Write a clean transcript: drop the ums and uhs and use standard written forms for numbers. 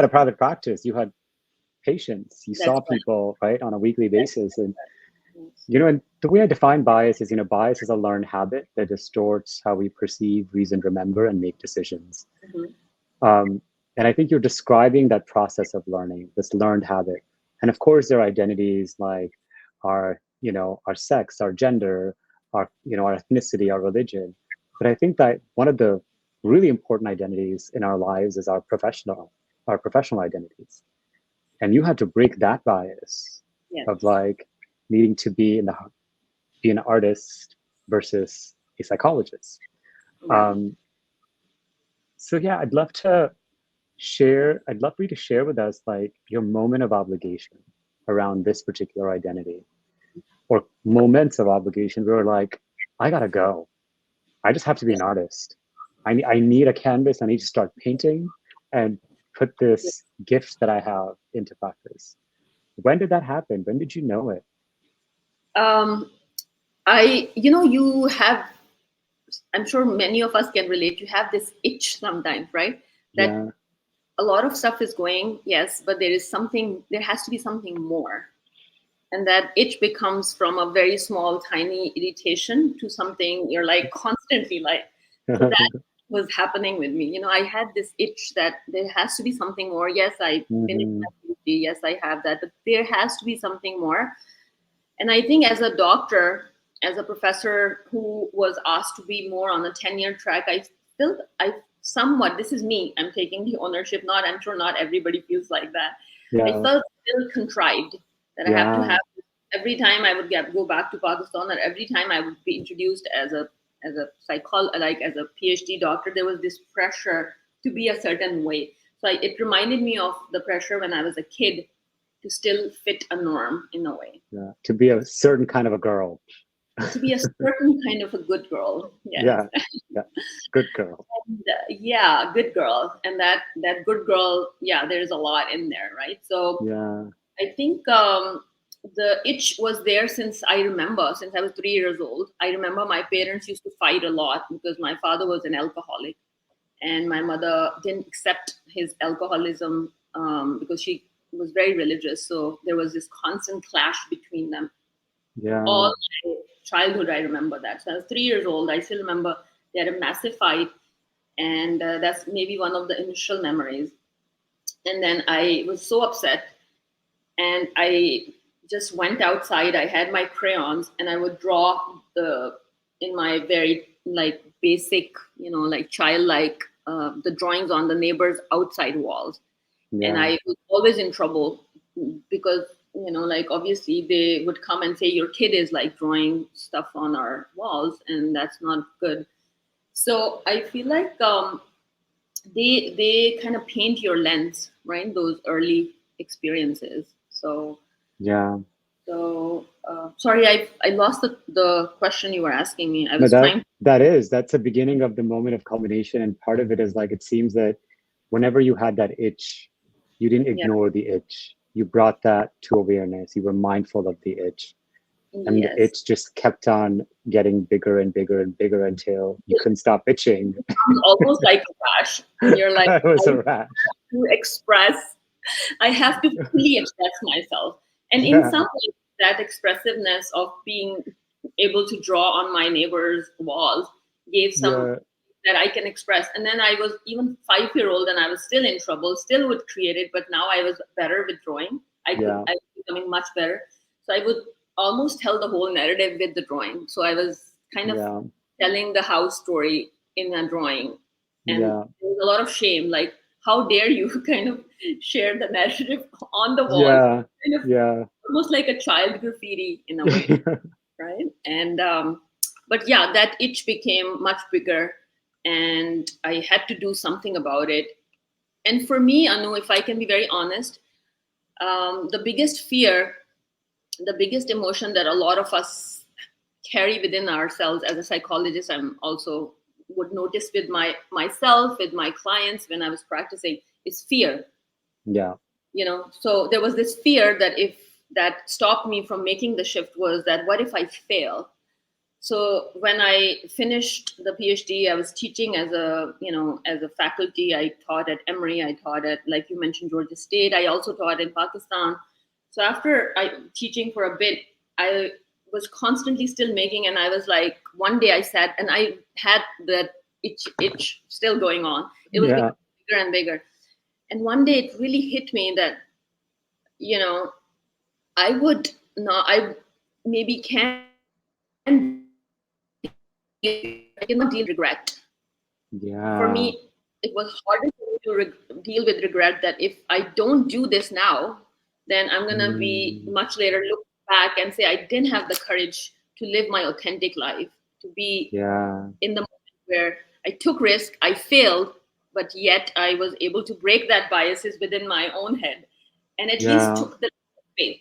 had a private practice, you had patients, you That's saw right. people, right, on a weekly basis. And, and the way I define bias is, bias is a learned habit that distorts how we perceive, reason, remember, and make decisions. And I think you're describing that process of learning, this learned habit. And of course, there are identities like our, our sex, our gender, our ethnicity, our religion. But I think that one of the really important identities in our lives is our professional identities. And you had to break that bias of like needing to be an artist versus a psychologist. So yeah, I'd love for you to share with us like your moment of obligation around this particular identity, or moments of obligation where like, I gotta go. I just have to be an artist. I need a canvas. I need to start painting and put this gift that I have into practice. When did that happen? When did you know it? You have, I'm sure many of us can relate. You have this itch sometimes, right? That a lot of stuff is going, yes, but there has to be something more. And that itch becomes from a very small, tiny irritation to something you're like constantly like. So that was happening with me. I had this itch that there has to be something more. Yes, I finished my PhD. Yes, I have that, but there has to be something more. And I think as a doctor, as a professor who was asked to be more on the tenure track, I somewhat, this is me, I'm taking the ownership, I'm sure not everybody feels like that. I felt still contrived that I have to have, every time I would go back to Pakistan, or every time I would be introduced as a PhD doctor, there was this pressure to be a certain way. So it reminded me of the pressure when I was a kid to still fit a norm in a way. Yeah, to be a certain kind of a girl. To be a certain kind of a good girl. Yes. Yeah, good girl. And, good girl. And that good girl, there's a lot in there, right? So I think the itch was there since I was 3 years old. I remember my parents used to fight a lot because my father was an alcoholic and my mother didn't accept his alcoholism because she was very religious. So there was this constant clash between them. All my childhood, I remember that. So I was 3 years old. I still remember they had a massive fight, and that's maybe one of the initial memories. And then I was so upset, and I just went outside. I had my crayons, and I would draw in my very like basic, like childlike, the drawings on the neighbors' outside walls. And I was always in trouble because like obviously they would come and say your kid is like drawing stuff on our walls, and that's not good. So I feel like they kind of paint your lens, right? Those early experiences. So sorry, I lost the question you were asking me. I was trying. That's the beginning of the moment of culmination, and part of it is like, it seems that whenever you had that itch, you didn't ignore the itch. You brought that to awareness. You were mindful of the itch. And the itch just kept on getting bigger and bigger and bigger until you couldn't stop itching. Almost like a rash. And you're like, it was a rash. I have to fully express myself. And in some ways, that expressiveness of being able to draw on my neighbor's walls gave some that I can express. And then I was even 5-year-old and I was still in trouble, still would create it, but now I was better with drawing. I was becoming much better. So I would almost tell the whole narrative with the drawing. So I was kind of telling the house story in a drawing. And there was a lot of shame, like, how dare you kind of share the narrative on the wall? Almost like a child graffiti in a way, right? And but that itch became much bigger, and I had to do something about it. And for me, Anu, if I can be very honest, the biggest fear, the biggest emotion that a lot of us carry within ourselves as a psychologist, I'm also would notice with myself, with my clients when I was practicing, is fear. So there was this fear that that stopped me from making the shift was that what if I fail? So when I finished the PhD, I was teaching as a, as a faculty. I taught at Emory. I taught at, like you mentioned, Georgia State. I also taught in Pakistan. So after teaching for a bit, I was constantly still making, and I was like, one day I sat and I had that itch still going on. It was becoming bigger and bigger. And one day it really hit me that, I maybe can I cannot deal with regret. Yeah. For me, it was harder for me to deal with regret that if I don't do this now, then I'm gonna be much later look back and say I didn't have the courage to live my authentic life, to be in the moment where I took risk, I failed, but yet I was able to break that biases within my own head, and at least took the faith.